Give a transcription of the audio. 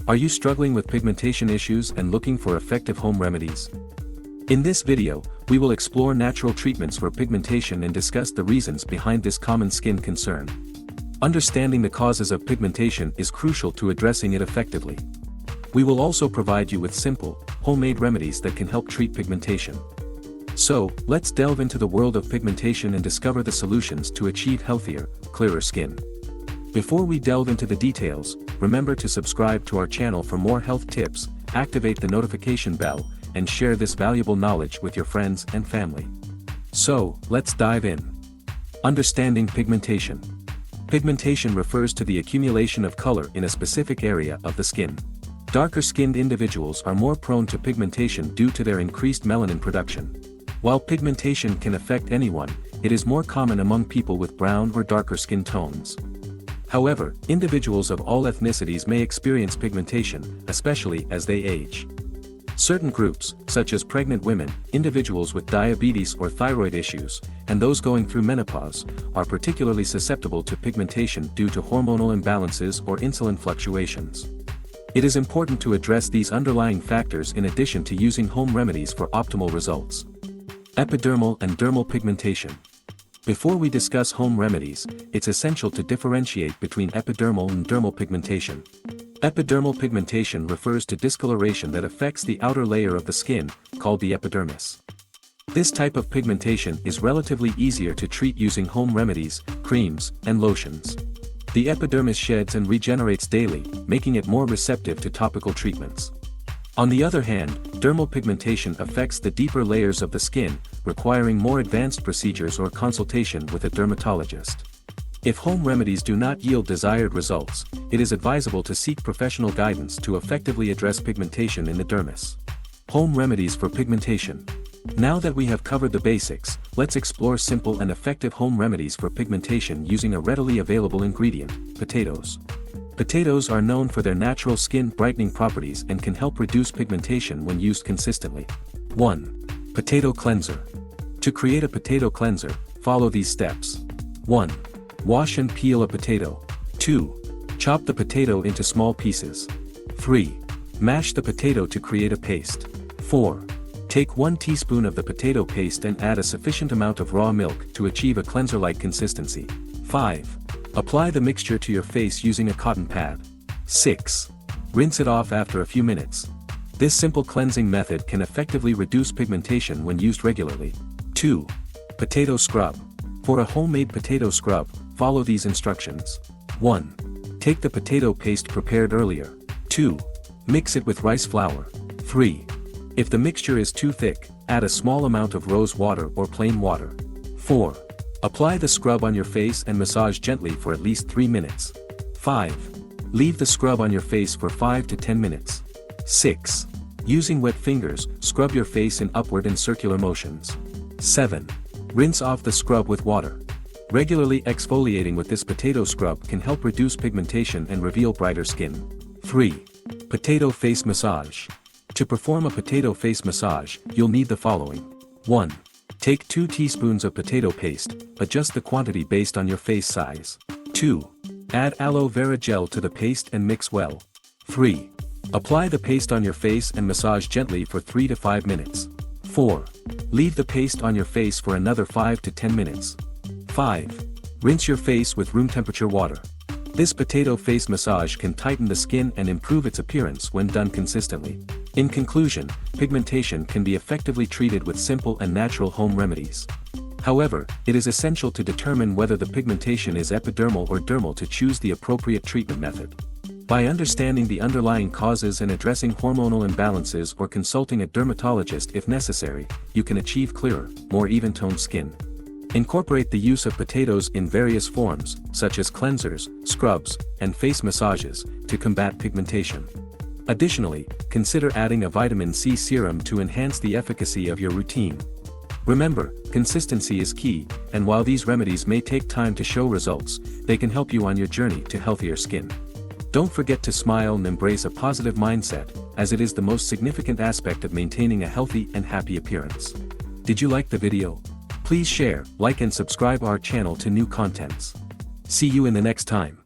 Are you struggling with pigmentation issues and looking for effective home remedies? In this video, we will explore natural treatments for pigmentation and discuss the reasons behind this common skin concern. Understanding the causes of pigmentation is crucial to addressing it effectively. We will also provide you with simple, homemade remedies that can help treat pigmentation. So, let's delve into the world of pigmentation and discover the solutions to achieve healthier, clearer skin. Before we delve into the details, remember to subscribe to our channel for more health tips, activate the notification bell, and share this valuable knowledge with your friends and family. So, let's dive in. Understanding pigmentation. Pigmentation refers to the accumulation of color in a specific area of the skin. Darker-skinned individuals are more prone to pigmentation due to their increased melanin production. While pigmentation can affect anyone, it is more common among people with brown or darker skin tones. However, individuals of all ethnicities may experience pigmentation, especially as they age. Certain groups, such as pregnant women, individuals with diabetes or thyroid issues, and those going through menopause, are particularly susceptible to pigmentation due to hormonal imbalances or insulin fluctuations. It is important to address these underlying factors in addition to using home remedies for optimal results. Epidermal and dermal pigmentation. Before we discuss home remedies, it's essential to differentiate between epidermal and dermal pigmentation. Epidermal pigmentation refers to discoloration that affects the outer layer of the skin, called the epidermis. This type of pigmentation is relatively easier to treat using home remedies, creams, and lotions. The epidermis sheds and regenerates daily, making it more receptive to topical treatments. On the other hand, dermal pigmentation affects the deeper layers of the skin, requiring more advanced procedures or consultation with a dermatologist. If home remedies do not yield desired results, it is advisable to seek professional guidance to effectively address pigmentation in the dermis. Home remedies for pigmentation. Now that we have covered the basics, let's explore simple and effective home remedies for pigmentation using a readily available ingredient: potatoes. Potatoes are known for their natural skin brightening properties and can help reduce pigmentation when used consistently. 1. Potato cleanser. To create a potato cleanser, follow these steps. 1. Wash and peel a potato. 2. Chop the potato into small pieces. 3. Mash the potato to create a paste. 4. Take 1 teaspoon of the potato paste and add a sufficient amount of raw milk to achieve a cleanser-like consistency. 5. Apply the mixture to your face using a cotton pad. 6. Rinse it off after a few minutes. This simple cleansing method can effectively reduce pigmentation when used regularly. 2. Potato scrub. For a homemade potato scrub, follow these instructions. 1. Take the potato paste prepared earlier. 2. Mix it with rice flour. 3. If the mixture is too thick, add a small amount of rose water or plain water. 4. Apply the scrub on your face and massage gently for at least 3 minutes. 5. Leave the scrub on your face for 5 to 10 minutes. 6. Using wet fingers, scrub your face in upward and circular motions. 7. Rinse off the scrub with water. Regularly exfoliating with this potato scrub can help reduce pigmentation and reveal brighter skin. 3. Potato face massage. To perform a potato face massage, you'll need the following. 1. Take 2 teaspoons of potato paste, adjust the quantity based on your face size. 2. Add aloe vera gel to the paste and mix well. 3. Apply the paste on your face and massage gently for 3 to 5 minutes. 4. Leave the paste on your face for another 5 to 10 minutes. 5. Rinse your face with room temperature water. This potato face massage can tighten the skin and improve its appearance when done consistently. In conclusion, pigmentation can be effectively treated with simple and natural home remedies. However, it is essential to determine whether the pigmentation is epidermal or dermal to choose the appropriate treatment method. By understanding the underlying causes and addressing hormonal imbalances or consulting a dermatologist if necessary, you can achieve clearer, more even-toned skin. Incorporate the use of potatoes in various forms, such as cleansers, scrubs, and face massages, to combat pigmentation. Additionally, consider adding a vitamin C serum to enhance the efficacy of your routine. Remember, consistency is key, and while these remedies may take time to show results, they can help you on your journey to healthier skin. Don't forget to smile and embrace a positive mindset, as it is the most significant aspect of maintaining a healthy and happy appearance. Did you like the video? Please share, like and subscribe our channel to new contents. See you in the next time.